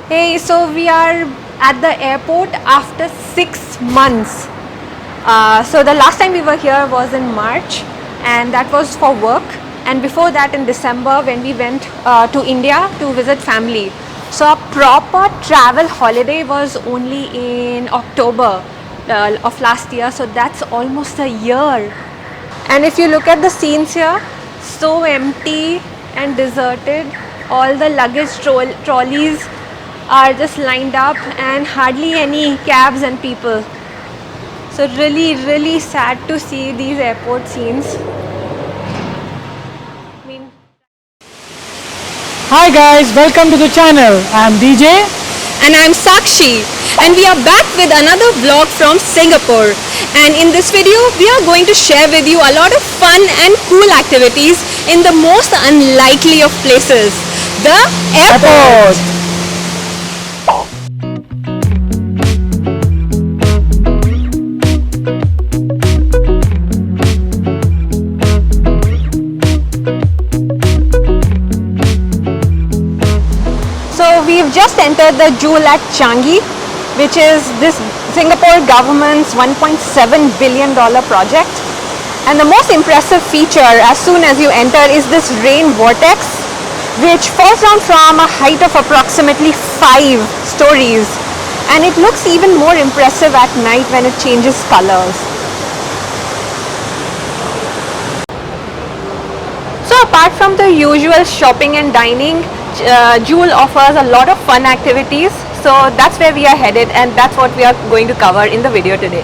Hey, so we are at the airport after 6 months. So the last time we were here was in March, and that was for work. And before that, in December, when we went to India to visit family. So a proper travel holiday was only in October of last year. So that's almost a year. And if you look at the scenes here, so empty and deserted. All the luggage trolleys are just lined up and hardly any cabs and people. So really sad to see these airport scenes. Hi guys, welcome to the channel. I'm DJ And I'm Sakshi, and we are back with another vlog from Singapore. And in this video we are going to share with you a lot of fun and cool activities in the most unlikely of places, the airport. So we've just entered the Jewel at Changi, which is this Singapore government's $1.7 billion project. And the most impressive feature as soon as you enter is this rain vortex, which falls down from a height of approximately 5 stories. And it looks even more impressive at night when it changes colors. So apart from the usual shopping and dining, Jewel offers a lot of fun activities. So that's where we are headed, and that's what we are going to cover in the video today.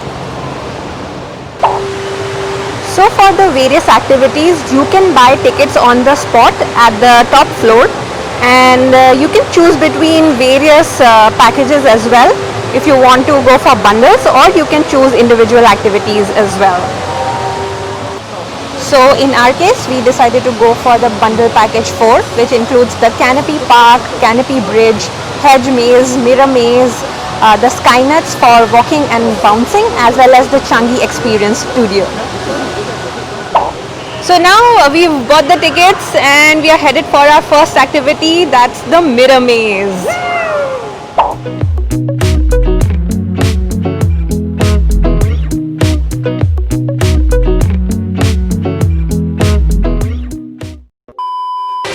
So for the various activities, you can buy tickets on the spot at the top floor, and you can choose between various packages as well if you want to go for bundles, or you can choose individual activities as well. So in our case, we decided to go for the bundle package 4, which includes the Canopy Park, Canopy Bridge, Hedge Maze, Mirror Maze, the Skynuts for walking and bouncing, as well as the Changi Experience Studio. So now we've bought the tickets and we are headed for our first activity, that's the Mirror Maze.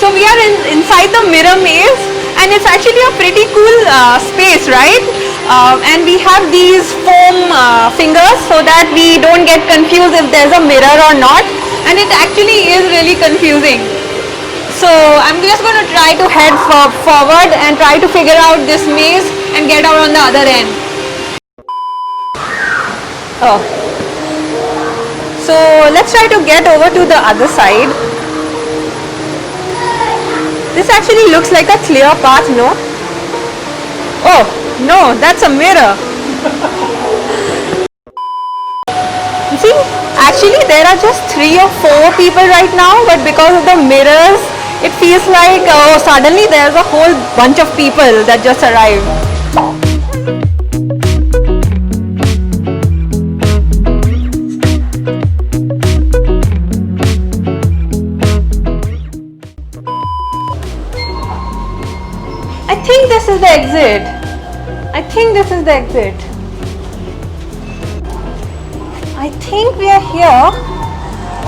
So we are inside the Mirror Maze, and it's actually a pretty cool space, right? And we have these foam fingers so that we don't get confused if there's a mirror or not, and it actually is really confusing. So I'm just going to try to head forward and try to figure out this maze and get out on the other end. Oh. So let's try to get over to the other side. This actually looks like a clear path, no? Oh, no, that's a mirror. See, actually there are just 3 or 4 people right now, but because of the mirrors, it feels like, oh, suddenly there's a whole bunch of people that just arrived. I think this is the exit. I think this is the exit. I think we are here.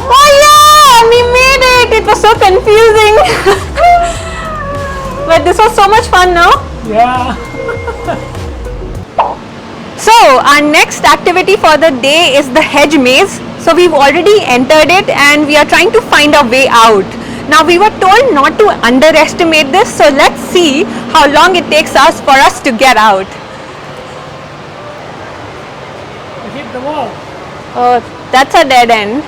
Oh yeah! We made it! It was so confusing. But this was so much fun, no? Yeah. So our next activity for the day is the Hedge Maze. So we've already entered it and we are trying to find a way out. Now we were told not to underestimate this, so let's see how long it takes us for us to get out. Hit the wall. Oh, that's a dead end.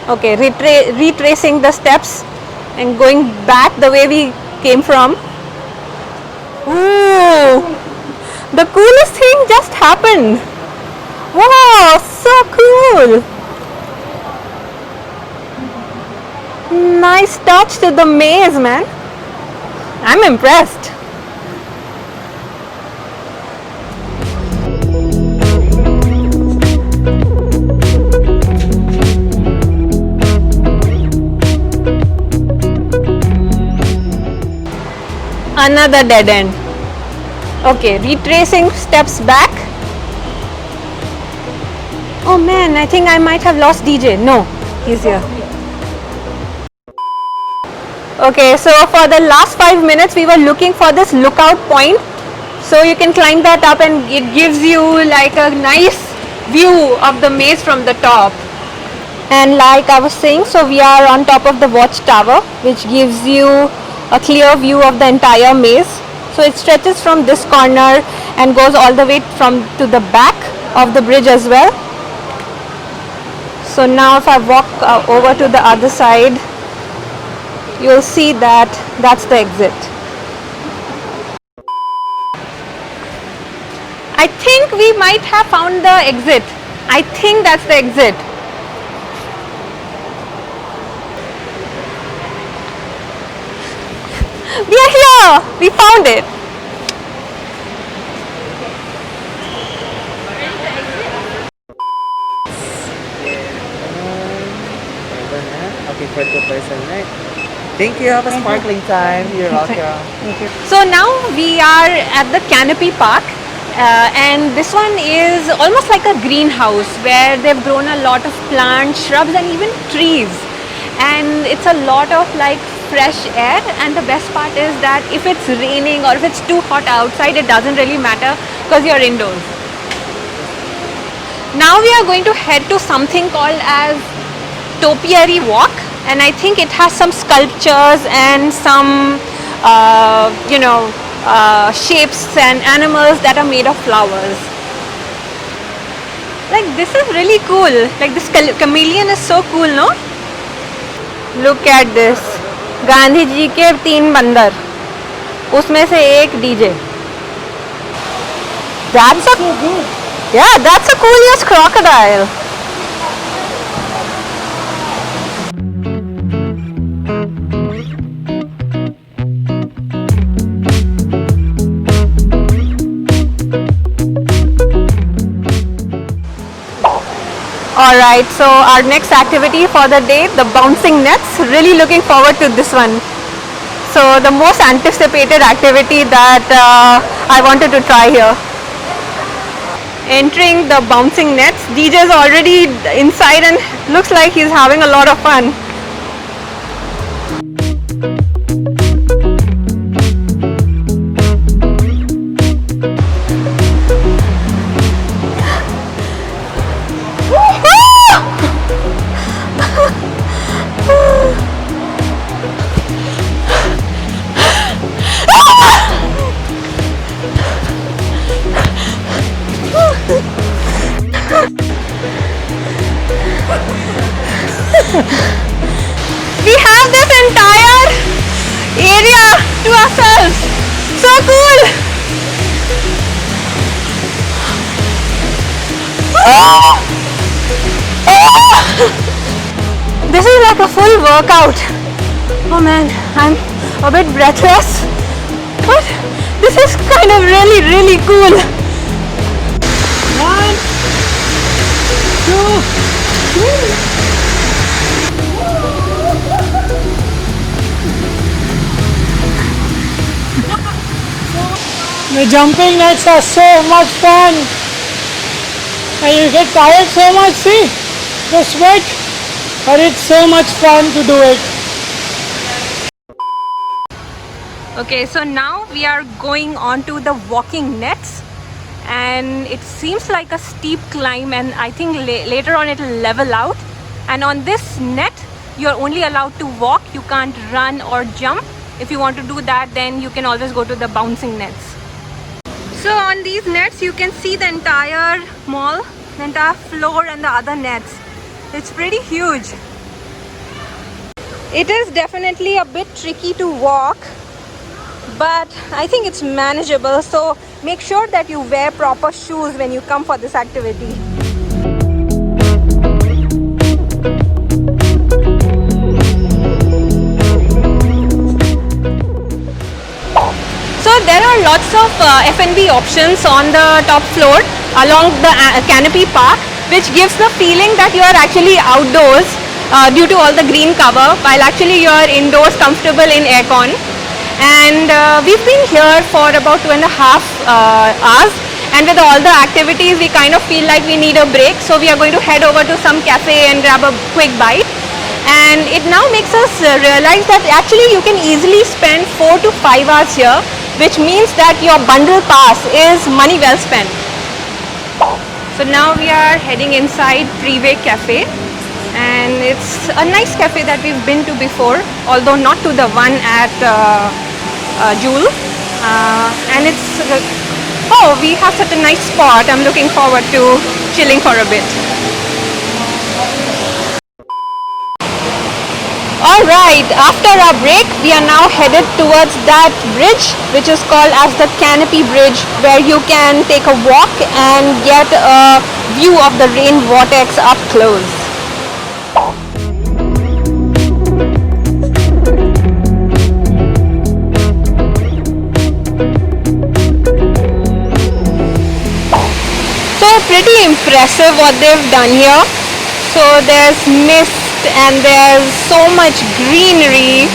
Okay, retracing the steps and going back the way we came from. Ooh, the coolest thing just happened. Wow, so cool. Nice touch to the maze, man. I'm impressed. Another dead end. Okay, retracing steps back. Oh man, I think I might have lost DJ. No, he's here. Okay, so for the last 5 minutes we were looking for this lookout point. So you can climb that up and it gives you like a nice view of the maze from the top. And like I was saying, so we are on top of the watchtower, which gives you a clear view of the entire maze. So it stretches from this corner and goes all the way from to the back of the bridge as well. So now if I walk over to the other side, you'll see that that's the exit. I think we might have found the exit. I think that's the exit. We are here! We found it! Okay, for 2 person, right? Thank you. Have a sparkling time. You're welcome. So now we are at the Canopy Park, and this one is almost like a greenhouse where they've grown a lot of plants, shrubs and even trees, and it's a lot of like fresh air. And the best part is that if it's raining or if it's too hot outside, it doesn't really matter because you're indoors. Now we are going to head to something called as Topiary Walk, and I think it has some sculptures and some shapes and animals that are made of flowers. Like this is really cool. Like this chameleon is so cool, no? Look at this. Gandhi ji के 3 बंदर, उसमें से एक DJ. That's a coolest crocodile. Alright, so our next activity for the day, the bouncing nets. Really looking forward to this one. So the most anticipated activity that I wanted to try here. Entering the bouncing nets. DJ is already inside and looks like he's having a lot of fun. We have this entire area to ourselves. So cool. This is like a full workout. Oh man, I'm a bit breathless, but this is kind of really cool. 1, 2, 3. The jumping nets are so much fun, and you get tired so much, see, the sweat, but it's so much fun to do it. Okay, so now we are going on to the walking nets, and it seems like a steep climb, and I think later on it will level out. And on this net you're only allowed to walk, you can't run or jump. If you want to do that, then you can always go to the bouncing nets. So on these nets you can see the entire mall, the entire floor and the other nets. It's pretty huge. It is definitely a bit tricky to walk, but I think it's manageable. So make sure that you wear proper shoes when you come for this activity. So there are lots of F&B options on the top floor along the Canopy Park, which gives the feeling that you are actually outdoors due to all the green cover, while actually you are indoors comfortable in aircon. And we've been here for about 2.5 hours, and with all the activities we kind of feel like we need a break, so we are going to head over to some cafe and grab a quick bite. And it now makes us realize that actually you can easily spend 4 to 5 hours here, which means that your bundle pass is money well spent. So now we are heading inside Freeway Cafe, and it's a nice cafe that we've been to before, although not to the one at Jewel. And it's oh, we have such a nice spot. I'm looking forward to chilling for a bit. Alright, after our break, we are now headed towards that bridge, which is called as the Canopy Bridge, where you can take a walk and get a view of the rain vortex up close. So pretty impressive what they've done here. So there's mist and there's so much greenery.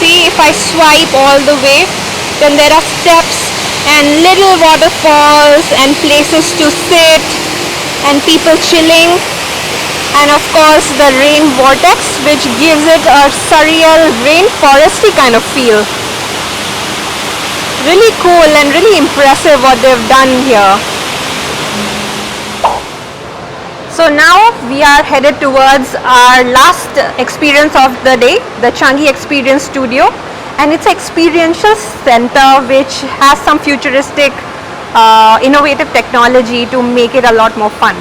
See, if I swipe all the way, then there are steps and little waterfalls and places to sit and people chilling, and of course the rain vortex, which gives it a surreal rainforesty kind of feel. Really cool and really impressive what they've done here. So now we are headed towards our last experience of the day, the Changi Experience Studio, and it's an experiential center which has some futuristic innovative technology to make it a lot more fun.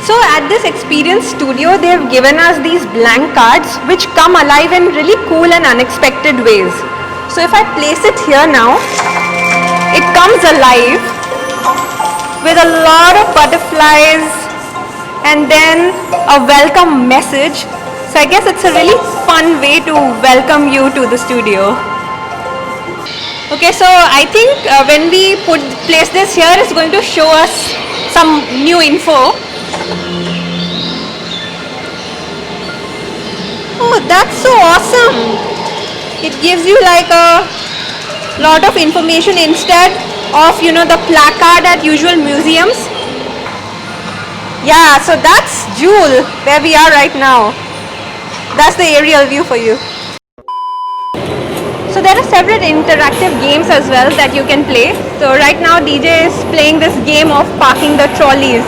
So at this experience studio, they've given us these blank cards which come alive in really cool and unexpected ways. So if I place it here now, it comes alive with a lot of butterflies and then a welcome message. So I guess it's a really fun way to welcome you to the studio. Okay, so I think when we place this here, it's going to show us some new info. Oh, that's so awesome! It gives you like a lot of information instead of, you know, the placard at usual museums. Yeah, so that's Jewel, where we are right now. That's the aerial view for you. So there are several interactive games as well that you can play. So right now DJ is playing this game of parking the trolleys.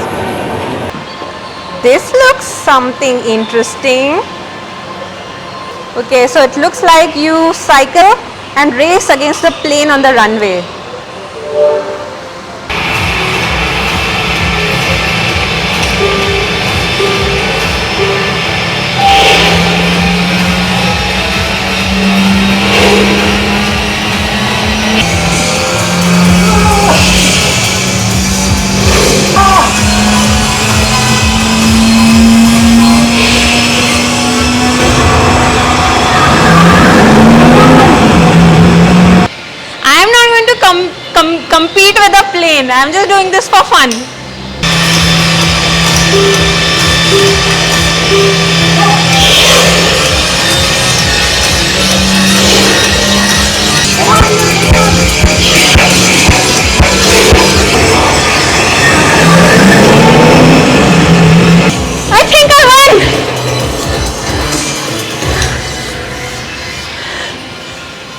This looks something interesting. Okay, so it looks like you cycle and race against the plane on the runway. I'm not going to compete with the plane. I'm just doing this for fun. I think I won.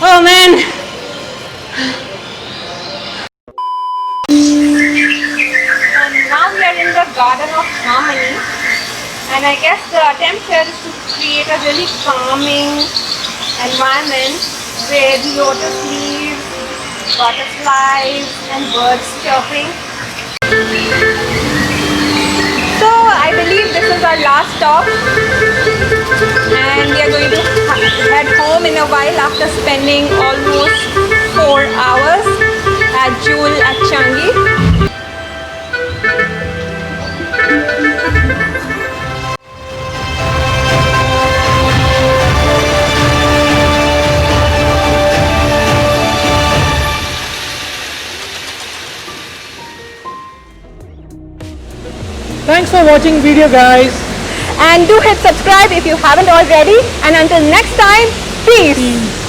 Oh man. Now we are in the Garden of Harmony, and I guess the attempt here is to create a really calming environment with lotus leaves, butterflies and birds chirping. So I believe this is our last stop, and we are going to head home in a while after spending almost 4 hours at Jewel at Changi. Thanks for watching video, guys. And do hit subscribe if you haven't already. And until next time, peace.